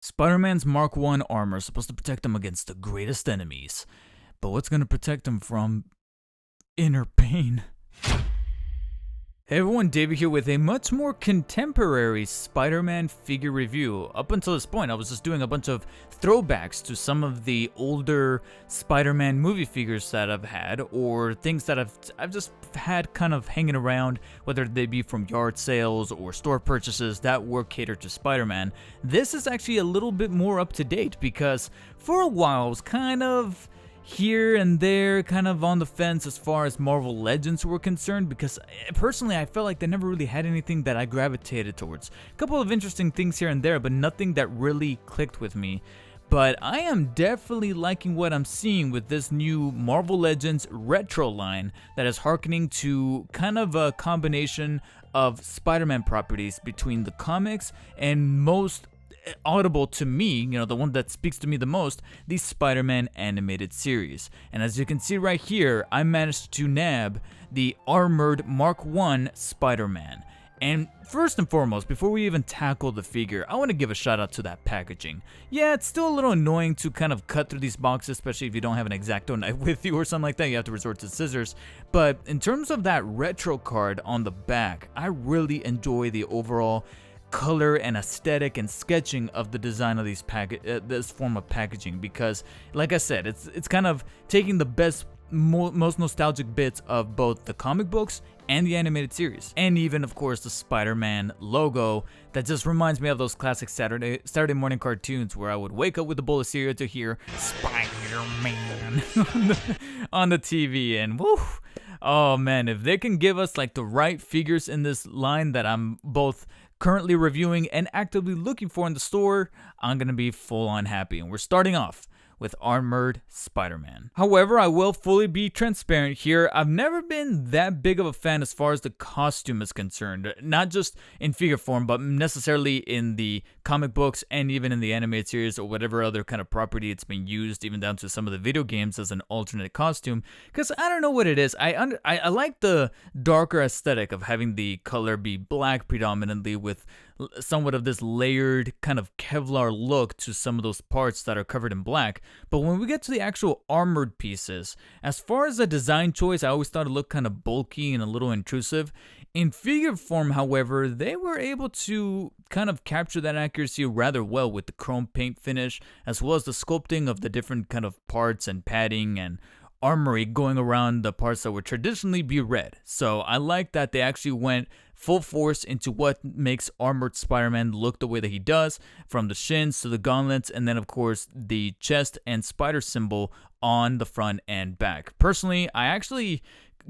Spider-Man's Mark I armor is supposed to protect him against the greatest enemies. But what's going to protect him from inner pain? Hey everyone, David here with a much more contemporary Spider-Man figure review. Up until this point, I was just doing a bunch of throwbacks to some of the older Spider-Man movie figures that I've had, or things that I've just had kind of hanging around, whether they be from yard sales or store purchases that were catered to Spider-Man. This is actually a little bit more up to date because for a while I was kind of here and there, kind of on the fence as far as Marvel Legends were concerned, because personally I felt like they never really had anything that I gravitated towards. A couple of interesting things here and there, but nothing that really clicked with me. But I am definitely liking what I'm seeing with this new Marvel Legends retro line that is harkening to kind of a combination of Spider-Man properties between the comics and most audible to me, the one that speaks to me the most, the Spider-Man animated series. And as you can see right here, I managed to nab the armored Mark I Spider-Man. And first and foremost, before we even tackle the figure, I want to give a shout out to that packaging. Yeah, it's still a little annoying to kind of cut through these boxes, especially if you don't have an X-Acto knife with you or something like that. You have to resort to scissors. But in terms of that retro card on the back, I really enjoy the overall color and aesthetic and sketching of the design of these this form of packaging, because like I said, it's kind of taking the best, most nostalgic bits of both the comic books and the animated series, and even of course the Spider-Man logo that just reminds me of those classic Saturday morning cartoons where I would wake up with a bowl of cereal to hear Spider-Man on the TV, and woo. Oh man, if they can give us like the right figures in this line that I'm both currently reviewing and actively looking for in the store, I'm gonna be full on happy. And we're starting off with Armored Spider-Man. However, I will fully be transparent here. I've never been that big of a fan as far as the costume is concerned. Not just in figure form, but necessarily in the comic books and even in the animated series or whatever other kind of property it's been used, even down to some of the video games as an alternate costume. Because I don't know what it is. I like the darker aesthetic of having the color be black predominantly with somewhat of this layered kind of Kevlar look to some of those parts that are covered in black. But when we get to the actual armored pieces, as far as the design choice, I always thought it looked kind of bulky and a little intrusive. In figure form, however, they were able to kind of capture that accuracy rather well with the chrome paint finish, as well as the sculpting of the different kind of parts and padding and armory going around the parts that would traditionally be red. So I like that they actually went full force into what makes Armored Spider-Man look the way that he does, from the shins to the gauntlets, and then of course the chest and spider symbol on the front and back. Personally, I actually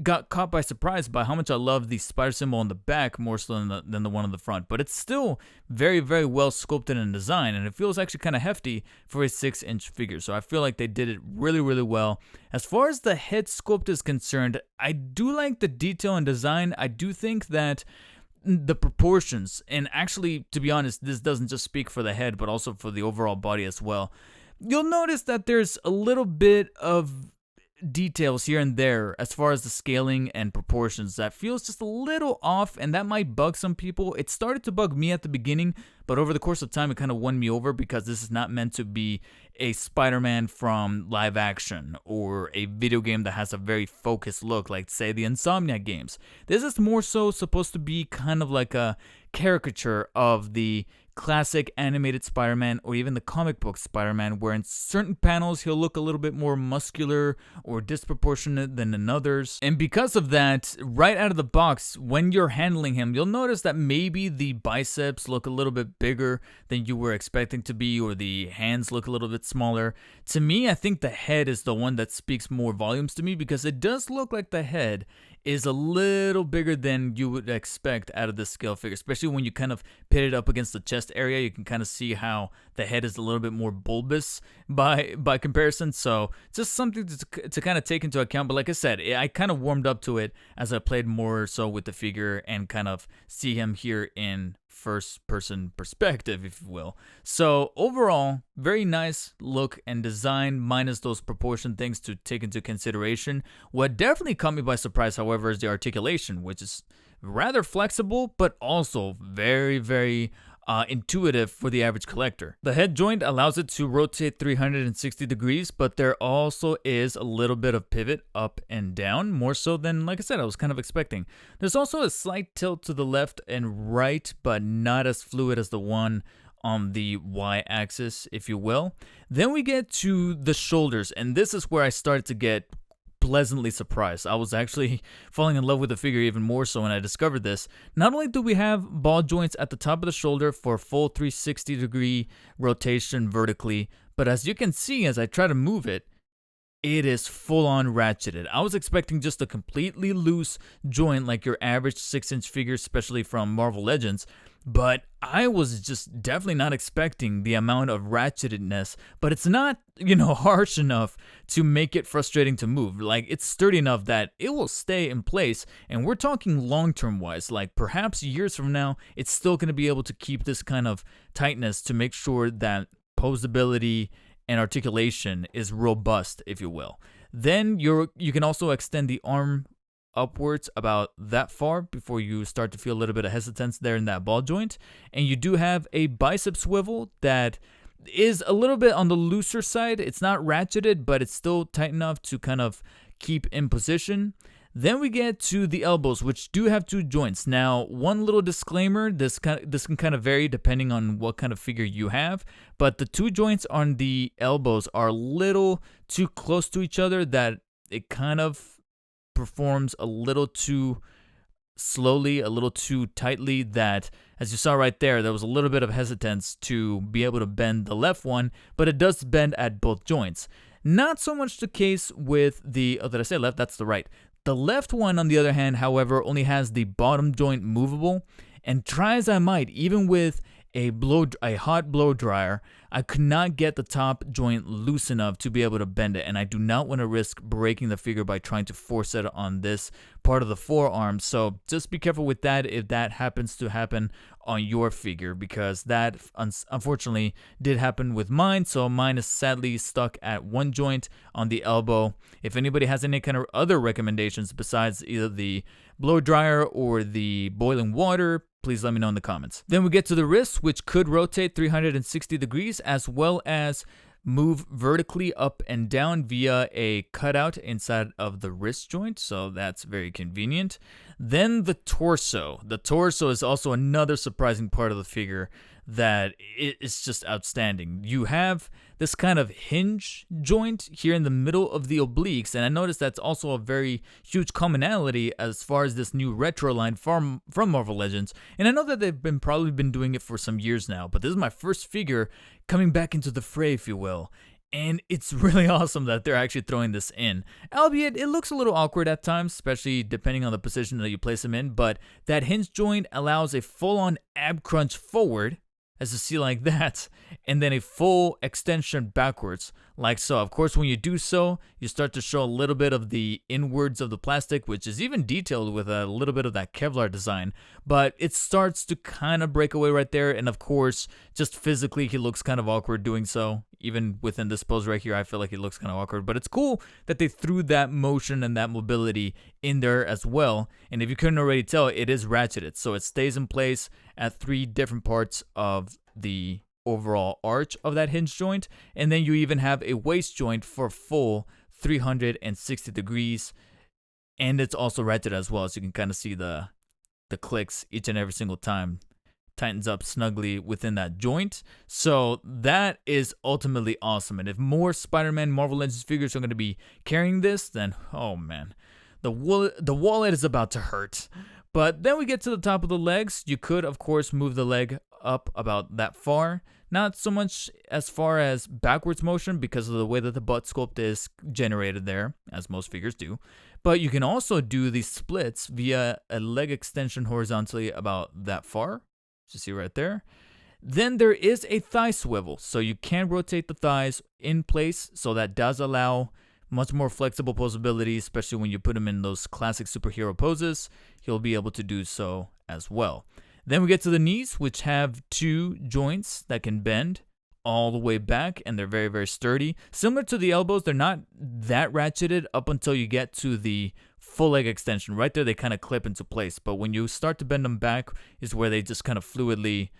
got caught by surprise by how much I love the spider symbol on the back more so than the one on the front, but it's still very, very well sculpted and designed, and it feels actually kind of hefty for a 6-inch figure, so I feel like they did it really, really well. As far as the head sculpt is concerned, I do like the detail and design. I do think that the proportions, and actually, to be honest, this doesn't just speak for the head, but also for the overall body as well. You'll notice that there's a little bit of details here and there as far as the scaling and proportions that feels just a little off, and that might bug some people. It started to bug me at the beginning, but over the course of time it kind of won me over, because this is not meant to be a Spider-Man from live action or a video game that has a very focused look like, say, the Insomniac games. This is more so supposed to be kind of like a caricature of the classic animated Spider-Man or even the comic book Spider-Man, where in certain panels he'll look a little bit more muscular or disproportionate than in others. And because of that, right out of the box, when you're handling him, you'll notice that maybe the biceps look a little bit bigger than you were expecting to be, or the hands look a little bit smaller. To me, I think the head is the one that speaks more volumes to me, because it does look like the head is a little bigger than you would expect out of this scale figure, especially when you kind of pit it up against the chest area. You can kind of see how the head is a little bit more bulbous by comparison. So just something to kind of take into account. But like I said, I kind of warmed up to it as I played more so with the figure and kind of see him here in first person perspective, if you will. So overall, very nice look and design, minus those proportion things to take into consideration. What definitely caught me by surprise, however, is the articulation, which is rather flexible, but also very, very intuitive for the average collector. The head joint allows it to rotate 360 degrees, but there also is a little bit of pivot up and down, more so than, like I said, I was kind of expecting. There's also a slight tilt to the left and right, but not as fluid as the one on the y-axis, if you will. Then we get to the shoulders, and this is where I started to get pleasantly surprised. I was actually falling in love with the figure even more so when I discovered this. Not only do we have ball joints at the top of the shoulder for full 360 degree rotation vertically, but as you can see as I try to move it, it is full on ratcheted. I was expecting just a completely loose joint like your average 6-inch figure, especially from Marvel Legends, but I was just definitely not expecting the amount of ratchetedness. But it's not, harsh enough to make it frustrating to move. Like, it's sturdy enough that it will stay in place, and we're talking long-term wise, like perhaps years from now, it's still going to be able to keep this kind of tightness to make sure that posability and articulation is robust, if you will. Then you can also extend the arm upwards about that far before you start to feel a little bit of hesitance there in that ball joint. And you do have a bicep swivel that is a little bit on the looser side. It's not ratcheted, but it's still tight enough to kind of keep in position. Then we get to the elbows, which do have 2 joints. Now, one little disclaimer, this can kind of vary depending on what kind of figure you have, but the 2 joints on the elbows are a little too close to each other that it kind of performs a little too slowly, a little too tightly, that, as you saw right there was a little bit of hesitance to be able to bend the left one, but it does bend at both joints. Not so much the case with the, did I say left? That's the right. The left one, on the other hand, however, only has the bottom joint movable, and try as I might, even with a hot blow dryer, I could not get the top joint loose enough to be able to bend it, and I do not want to risk breaking the figure by trying to force it on this part of the forearm. So just be careful with that if that happens to happen on your figure, because that unfortunately did happen with mine. So mine is sadly stuck at one joint on the elbow. If anybody has any kind of other recommendations besides either the blow dryer or the boiling water, please let me know in the comments. Then we get to the wrist, which could rotate 360 degrees as well as move vertically up and down via a cutout inside of the wrist joint, so that's very convenient. Then the torso. The torso is also another surprising part of the figure that is just outstanding. You have this kind of hinge joint here in the middle of the obliques, and I noticed that's also a very huge commonality as far as this new retro line from Marvel Legends. And I know that they've probably been doing it for some years now, but this is my first figure coming back into the fray, if you will. And it's really awesome that they're actually throwing this in. Albeit, it looks a little awkward at times, especially depending on the position that you place them in, but that hinge joint allows a full-on ab crunch forward, as you see like that, and then a full extension backwards, like so. Of course, when you do so, you start to show a little bit of the inwards of the plastic, which is even detailed with a little bit of that Kevlar design, but it starts to kind of break away right there, and of course, just physically, he looks kind of awkward doing so. Even within this pose right here, I feel like it looks kind of awkward, but it's cool that they threw that motion and that mobility in there as well. And if you couldn't already tell, it is ratcheted, so it stays in place at 3 different parts of the overall arch of that hinge joint. And then you even have a waist joint for full 360 degrees, and it's also ratcheted as well, so you can kind of see the clicks each and every single time. Tightens up snugly within that joint. So that is ultimately awesome. And if more Spider-Man Marvel Legends figures are going to be carrying this, then oh man, the wallet is about to hurt. But then we get to the top of the legs. You could, of course, move the leg up about that far. Not so much as far as backwards motion because of the way that the butt sculpt is generated there, as most figures do. But you can also do these splits via a leg extension horizontally about that far. You see right there. Then there is a thigh swivel, so you can rotate the thighs in place, so that does allow much more flexible posability, especially when you put him in those classic superhero poses. He'll be able to do so as well. Then we get to the knees, which have 2 joints that can bend all the way back, and they're very, very sturdy. Similar to the elbows, they're not that ratcheted up until you get to the full leg extension. Right there, they kind of clip into place, but when you start to bend them back is where they just kind of fluidly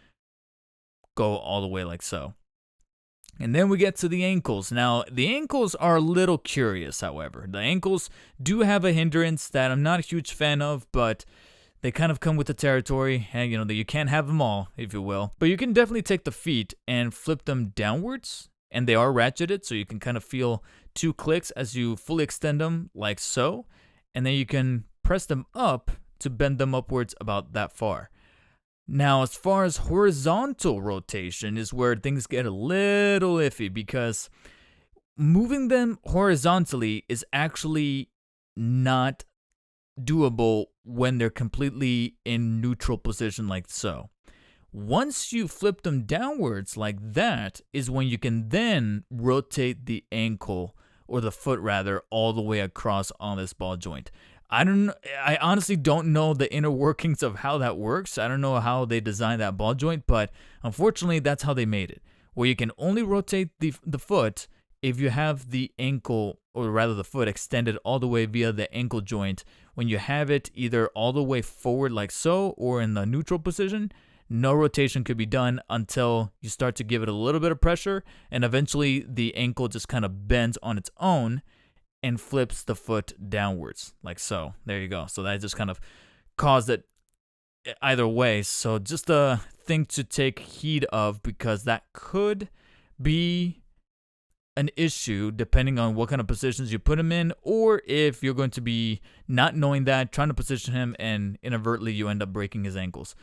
go all the way like so. And then we get to the ankles. Now, the ankles are a little curious, however. The ankles do have a hindrance that I'm not a huge fan of, but they kind of come with the territory, and you can't have them all, if you will. But you can definitely take the feet and flip them downwards, and they are ratcheted, so you can kind of feel 2 clicks as you fully extend them, like so. And then you can press them up to bend them upwards about that far. Now, as far as horizontal rotation is where things get a little iffy, because moving them horizontally is actually not doable when they're completely in neutral position like so. Once you flip them downwards like that is when you can then rotate the ankle, or the foot rather, all the way across on this ball joint. I honestly don't know the inner workings of how that works. I don't know how they designed that ball joint, but unfortunately that's how they made it, where you can only rotate the foot if you have the ankle, or rather the foot, extended all the way via the ankle joint. When you have it either all the way forward like so, or in the neutral position, no rotation could be done until you start to give it a little bit of pressure, and eventually the ankle just kind of bends on its own and flips the foot downwards like so. There you go. So that just kind of caused it either way. So just a thing to take heed of, because that could be an issue depending on what kind of positions you put him in, or if you're going to be not knowing that, trying to position him, and inadvertently you end up breaking his ankles.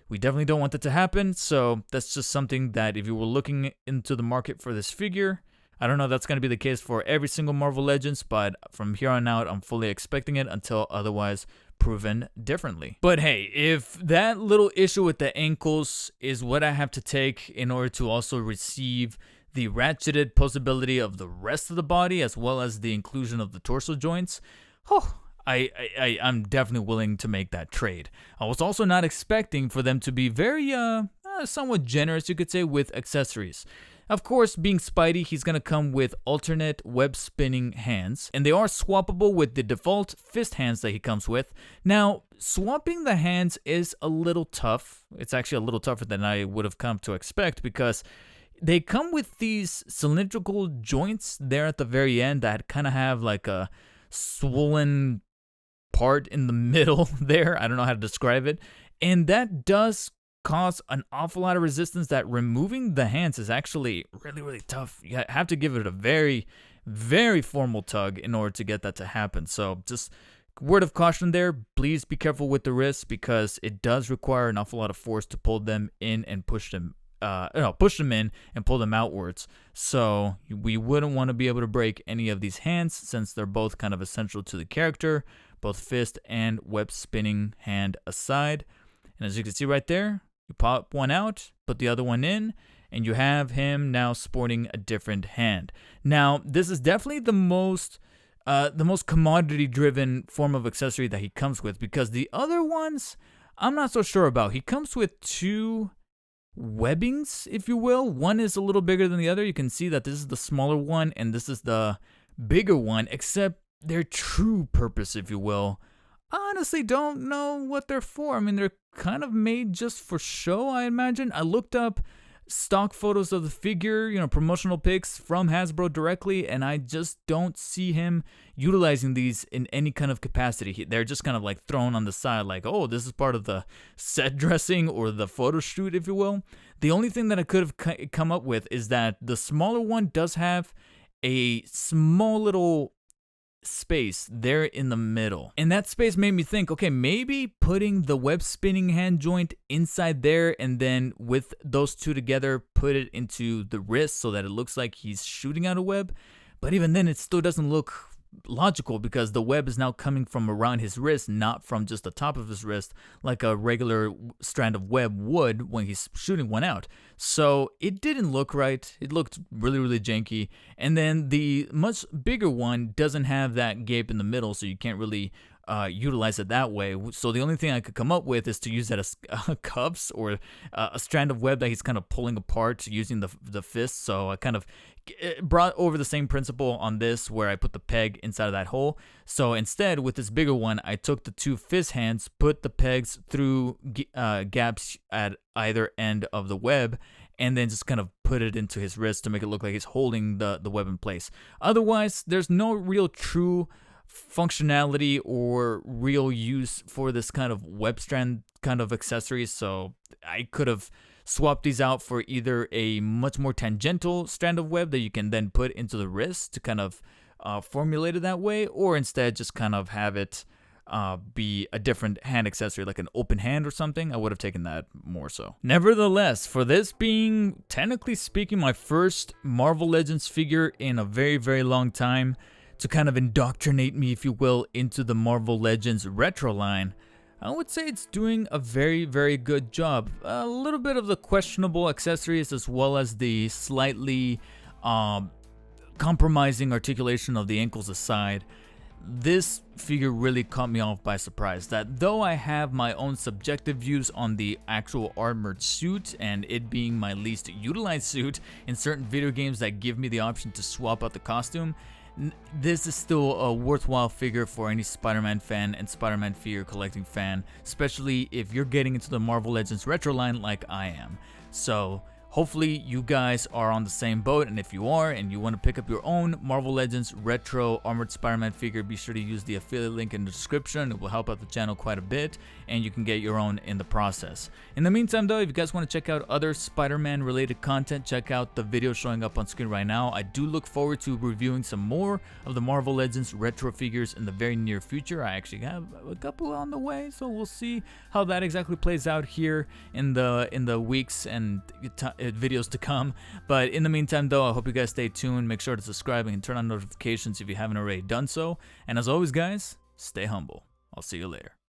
We definitely don't want that to happen, so that's just something that if you were looking into the market for this figure, I don't know if that's going to be the case for every single Marvel Legends, but from here on out, I'm fully expecting it until otherwise proven differently. But hey, if that little issue with the ankles is what I have to take in order to also receive the ratcheted possibility of the rest of the body, as well as the inclusion of the torso joints, I'm definitely willing to make that trade. I was also not expecting for them to be very, somewhat generous, you could say, with accessories. Of course, being Spidey, he's going to come with alternate web-spinning hands, and they are swappable with the default fist hands that he comes with. Now, swapping the hands is a little tough. It's actually a little tougher than I would have come to expect, because they come with these cylindrical joints there at the very end that kind of have like a swollen part in the middle there. I don't know how to describe it. And that does cause an awful lot of resistance, that removing the hands is actually really, really tough. You have to give it a very, very formal tug in order to get that to happen. So just word of caution there, please be careful with the wrists, because it does require an awful lot of force to pull them in and push them in and pull them outwards. So we wouldn't want to be able to break any of these hands, since they're both kind of essential to the character, both fist and web spinning hand aside. And as you can see right there, you pop one out, put the other one in, and you have him now sporting a different hand. Now, this is definitely the most commodity-driven form of accessory that he comes with, because the other ones, I'm not so sure about. He comes with 2 webbings, if you will. One is a little bigger than the other. You can see that this is the smaller one, and this is the bigger one, except their true purpose, if you will, honestly don't know what they're for. I mean, they're kind of made just for show, I imagine. I looked up stock photos of the figure, promotional pics from Hasbro directly, and I just don't see him utilizing these in any kind of capacity. They're just kind of like thrown on the side, like, oh, this is part of the set dressing or the photo shoot, if you will. The only thing that I could have come up with is that the smaller one does have a small little space there in the middle, and that space made me think, okay, maybe putting the web spinning hand joint inside there, and then with those 2 together put it into the wrist so that it looks like he's shooting out a web. But even then, it still doesn't look logical, because the web is now coming from around his wrist, not from just the top of his wrist like a regular strand of web would when he's shooting one out. So it didn't look right. It looked really, really janky. And then the much bigger one doesn't have that gape in the middle, so you can't really utilize it that way. So the only thing I could come up with is to use that as cuffs, or a strand of web that he's kind of pulling apart using the fist. So I kind of brought over the same principle on this, where I put the peg inside of that hole. So instead, with this bigger one, I took the 2 fist hands, put the pegs through gaps at either end of the web, and then just kind of put it into his wrist to make it look like he's holding the web in place. Otherwise, there's no real true functionality or real use for this kind of web strand kind of accessories, so I could have swapped these out for either a much more tangential strand of web that you can then put into the wrist to kind of formulate it that way, or instead just kind of have it be a different hand accessory, like an open hand or something. I would have taken that more so. Nevertheless, for this being, technically speaking, my first Marvel Legends figure in a very, very long time, to kind of indoctrinate me, if you will, into the Marvel Legends retro line, I would say it's doing a very, very good job. A little bit of the questionable accessories as well as the slightly compromising articulation of the ankles aside, this figure really caught me off by surprise. That though I have my own subjective views on the actual armored suit and it being my least utilized suit in certain video games that give me the option to swap out the costume, this is still a worthwhile figure for any Spider-Man fan and Spider-Man figure collecting fan, especially if you're getting into the Marvel Legends retro line like I am. So hopefully you guys are on the same boat, and if you are and you want to pick up your own Marvel Legends retro armored Spider-Man figure, be sure to use the affiliate link in the description. It will help out the channel quite a bit, and you can get your own in the process. In the meantime though, if you guys want to check out other Spider-Man related content, check out the video showing up on screen right now. I do look forward to reviewing some more of the Marvel Legends retro figures in the very near future. I actually have a couple on the way, so we'll see how that exactly plays out here in the weeks and videos to come. But in the meantime though, I hope you guys stay tuned. Make sure to subscribe and turn on notifications if you haven't already done so. And as always guys, stay humble. I'll see you later.